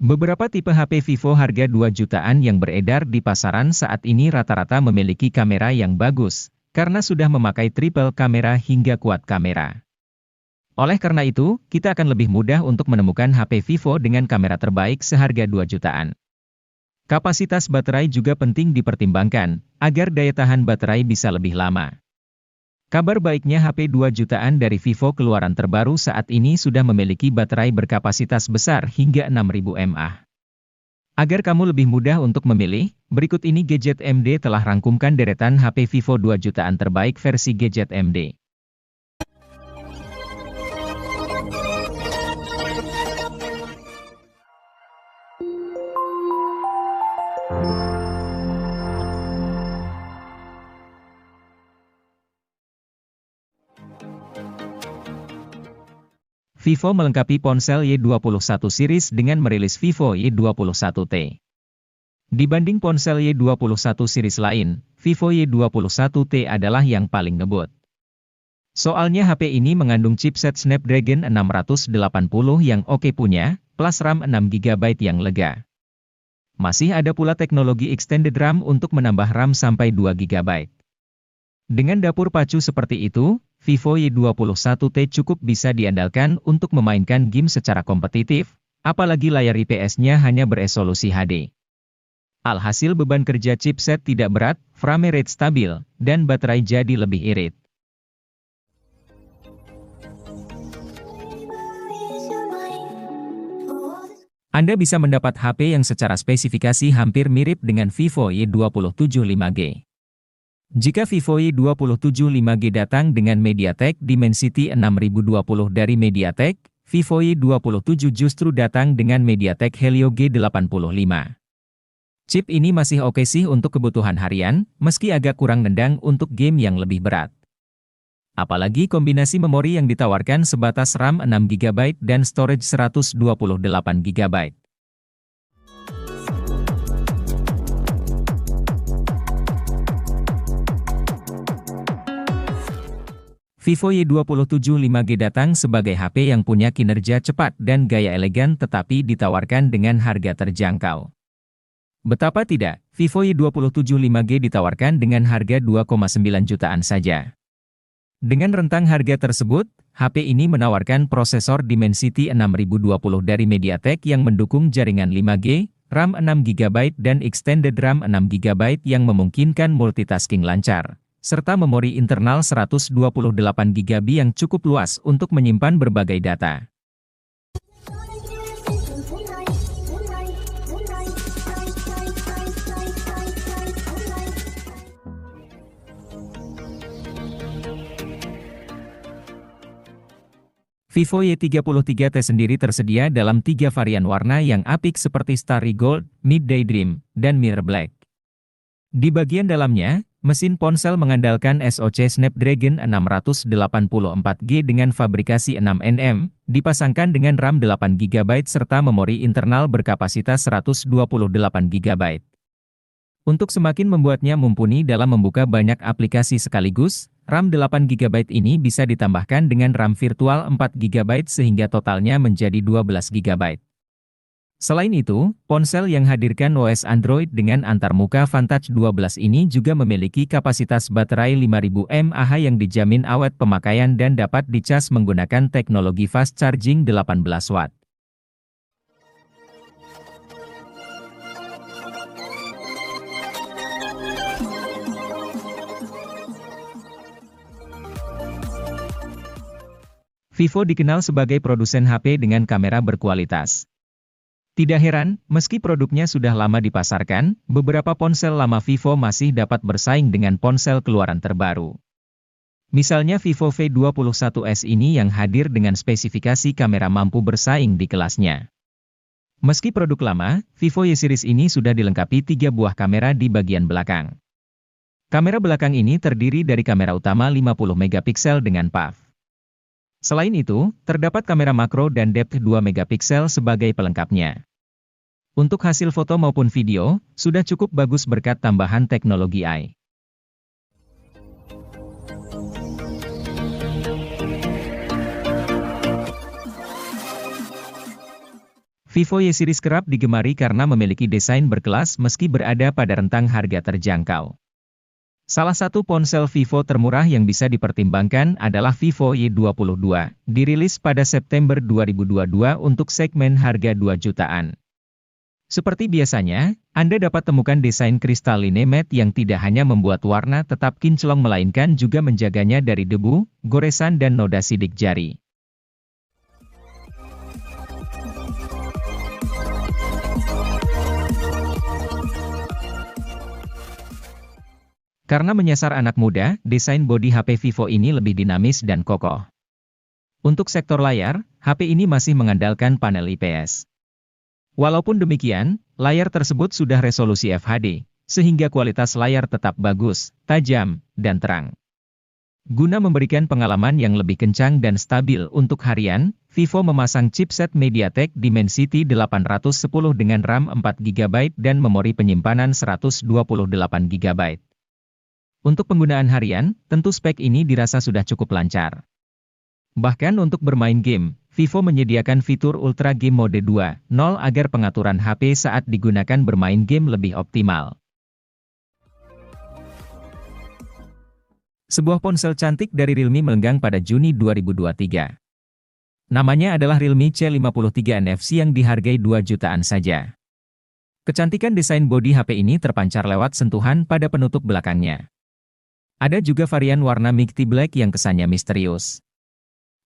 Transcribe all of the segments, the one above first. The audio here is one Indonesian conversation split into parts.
Beberapa tipe HP Vivo harga 2 jutaan yang beredar di pasaran saat ini rata-rata memiliki kamera yang bagus, karena sudah memakai triple kamera hingga quad kamera. Oleh karena itu, kita akan lebih mudah untuk menemukan HP Vivo dengan kamera terbaik seharga 2 jutaan. Kapasitas baterai juga penting dipertimbangkan, agar daya tahan baterai bisa lebih lama. Kabar baiknya HP 2 jutaan dari Vivo keluaran terbaru saat ini sudah memiliki baterai berkapasitas besar hingga 6000 mAh. Agar kamu lebih mudah untuk memilih, berikut ini Gadget MD telah rangkumkan deretan HP Vivo 2 jutaan terbaik versi Gadget MD. Vivo melengkapi ponsel Y21 series dengan merilis Vivo Y21T. Dibanding ponsel Y21 series lain, Vivo Y21T adalah yang paling ngebut. Soalnya HP ini mengandung chipset Snapdragon 680 yang oke punya, plus RAM 6GB yang lega. Masih ada pula teknologi extended RAM untuk menambah RAM sampai 2GB. Dengan dapur pacu seperti itu, Vivo Y21T cukup bisa diandalkan untuk memainkan game secara kompetitif, apalagi layar IPS-nya hanya beresolusi HD. Alhasil beban kerja chipset tidak berat, frame rate stabil, dan baterai jadi lebih irit. Anda bisa mendapat HP yang secara spesifikasi hampir mirip dengan Vivo Y27 5G. Jika Vivo Y27 5G datang dengan MediaTek Dimensity 6020 dari MediaTek, Vivo Y27 justru datang dengan MediaTek Helio G85. Chip ini masih oke sih untuk kebutuhan harian, meski agak kurang nendang untuk game yang lebih berat. Apalagi kombinasi memori yang ditawarkan sebatas RAM 6GB dan storage 128GB. Vivo Y27 5G datang sebagai HP yang punya kinerja cepat dan gaya elegan tetapi ditawarkan dengan harga terjangkau. Betapa tidak, Vivo Y27 5G ditawarkan dengan harga 2,9 jutaan saja. Dengan rentang harga tersebut, HP ini menawarkan prosesor Dimensity 6020 dari MediaTek yang mendukung jaringan 5G, RAM 6GB dan extended RAM 6GB yang memungkinkan multitasking lancar, serta memori internal 128GB yang cukup luas untuk menyimpan berbagai data. Vivo Y33T sendiri tersedia dalam 3 varian warna yang apik seperti Starry Gold, Midday Dream, dan Mirror Black. Di bagian dalamnya, mesin ponsel mengandalkan SoC Snapdragon 684G dengan fabrikasi 6nm, dipasangkan dengan RAM 8GB serta memori internal berkapasitas 128GB. Untuk semakin membuatnya mumpuni dalam membuka banyak aplikasi sekaligus, RAM 8GB ini bisa ditambahkan dengan RAM virtual 4GB sehingga totalnya menjadi 12GB. Selain itu, ponsel yang hadirkan OS Android dengan antarmuka Vantage 12 ini juga memiliki kapasitas baterai 5000 mAh yang dijamin awet pemakaian dan dapat dicas menggunakan teknologi fast charging 18 watt. Vivo dikenal sebagai produsen HP dengan kamera berkualitas. Tidak heran, meski produknya sudah lama dipasarkan, beberapa ponsel lama Vivo masih dapat bersaing dengan ponsel keluaran terbaru. Misalnya Vivo V21s ini yang hadir dengan spesifikasi kamera mampu bersaing di kelasnya. Meski produk lama, Vivo Y series ini sudah dilengkapi 3 buah kamera di bagian belakang. Kamera belakang ini terdiri dari kamera utama 50MP dengan PAF. Selain itu, terdapat kamera makro dan depth 2MP sebagai pelengkapnya. Untuk hasil foto maupun video, sudah cukup bagus berkat tambahan teknologi AI. Vivo Y series kerap digemari karena memiliki desain berkelas meski berada pada rentang harga terjangkau. Salah satu ponsel Vivo termurah yang bisa dipertimbangkan adalah Vivo Y22, dirilis pada September 2022 untuk segmen harga 2 jutaan. Seperti biasanya, Anda dapat temukan desain kristaline matte yang tidak hanya membuat warna tetap kinclong melainkan juga menjaganya dari debu, goresan dan noda sidik jari. Karena menyasar anak muda, desain bodi HP Vivo ini lebih dinamis dan kokoh. Untuk sektor layar, HP ini masih mengandalkan panel IPS. Walaupun demikian, layar tersebut sudah resolusi FHD, sehingga kualitas layar tetap bagus, tajam, dan terang. Guna memberikan pengalaman yang lebih kencang dan stabil untuk harian, Vivo memasang chipset MediaTek Dimensity 810 dengan RAM 4GB dan memori penyimpanan 128GB. Untuk penggunaan harian, tentu spek ini dirasa sudah cukup lancar. Bahkan untuk bermain game, Vivo menyediakan fitur Ultra Game Mode 2.0 agar pengaturan HP saat digunakan bermain game lebih optimal. Sebuah ponsel cantik dari Realme melenggang pada Juni 2023. Namanya adalah Realme C53 NFC yang dihargai 2 jutaan saja. Kecantikan desain bodi HP ini terpancar lewat sentuhan pada penutup belakangnya. Ada juga varian warna Milky Black yang kesannya misterius.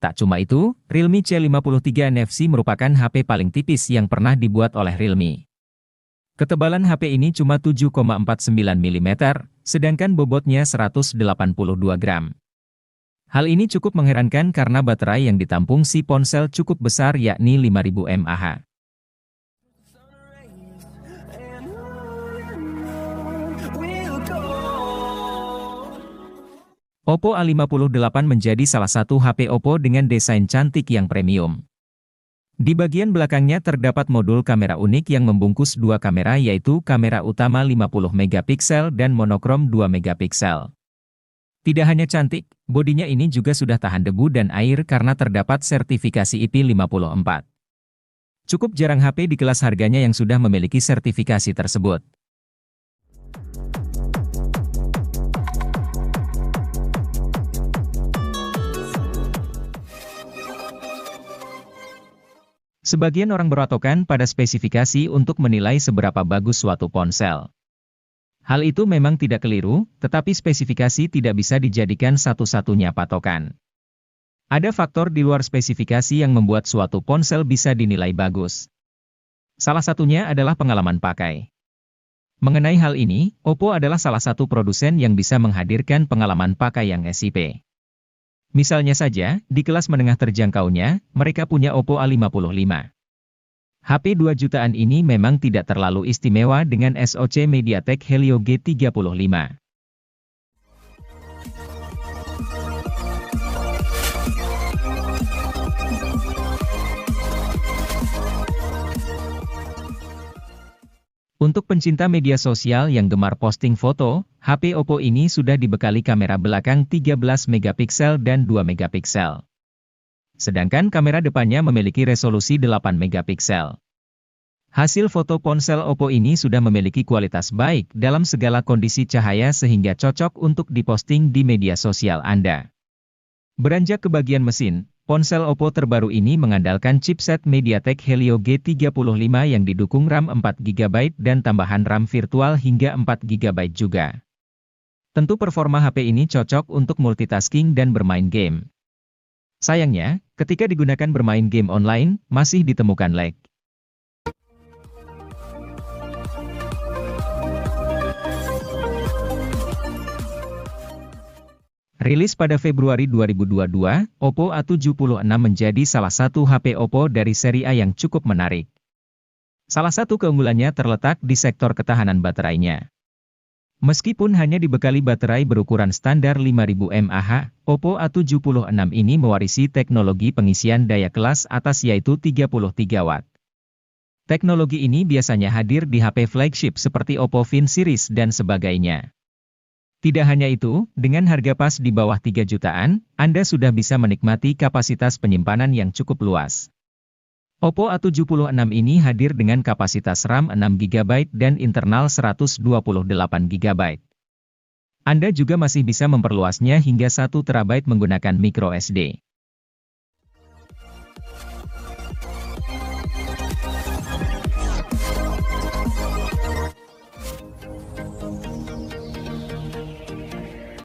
Tak cuma itu, Realme C53 NFC merupakan HP paling tipis yang pernah dibuat oleh Realme. Ketebalan HP ini cuma 7,49 mm, sedangkan bobotnya 182 gram. Hal ini cukup mengherankan karena baterai yang ditampung si ponsel cukup besar yakni 5000 mAh. Oppo A58 menjadi salah satu HP Oppo dengan desain cantik yang premium. Di bagian belakangnya terdapat modul kamera unik yang membungkus dua kamera yaitu kamera utama 50 megapiksel dan monokrom 2 megapiksel. Tidak hanya cantik, bodinya ini juga sudah tahan debu dan air karena terdapat sertifikasi IP54. Cukup jarang HP di kelas harganya yang sudah memiliki sertifikasi tersebut. Sebagian orang berpatokan pada spesifikasi untuk menilai seberapa bagus suatu ponsel. Hal itu memang tidak keliru, tetapi spesifikasi tidak bisa dijadikan satu-satunya patokan. Ada faktor di luar spesifikasi yang membuat suatu ponsel bisa dinilai bagus. Salah satunya adalah pengalaman pakai. Mengenai hal ini, Oppo adalah salah satu produsen yang bisa menghadirkan pengalaman pakai yang SIP. Misalnya saja, di kelas menengah terjangkaunya, mereka punya Oppo A55. HP 2 jutaan ini memang tidak terlalu istimewa dengan SoC MediaTek Helio G35. Untuk pencinta media sosial yang gemar posting foto, HP Oppo ini sudah dibekali kamera belakang 13 megapiksel dan 2 megapiksel. Sedangkan kamera depannya memiliki resolusi 8 megapiksel. Hasil foto ponsel Oppo ini sudah memiliki kualitas baik dalam segala kondisi cahaya sehingga cocok untuk diposting di media sosial Anda. Beranjak ke bagian mesin, ponsel Oppo terbaru ini mengandalkan chipset MediaTek Helio G35 yang didukung RAM 4GB dan tambahan RAM virtual hingga 4GB juga. Tentu performa HP ini cocok untuk multitasking dan bermain game. Sayangnya, ketika digunakan bermain game online, masih ditemukan lag. Rilis pada Februari 2022, Oppo A76 menjadi salah satu HP Oppo dari seri A yang cukup menarik. Salah satu keunggulannya terletak di sektor ketahanan baterainya. Meskipun hanya dibekali baterai berukuran standar 5000 mAh, Oppo A76 ini mewarisi teknologi pengisian daya kelas atas yaitu 33 Watt. Teknologi ini biasanya hadir di HP flagship seperti Oppo Find series dan sebagainya. Tidak hanya itu, dengan harga pas di bawah 3 jutaan, Anda sudah bisa menikmati kapasitas penyimpanan yang cukup luas. Oppo A76 ini hadir dengan kapasitas RAM 6GB dan internal 128GB. Anda juga masih bisa memperluasnya hingga 1 TB menggunakan microSD.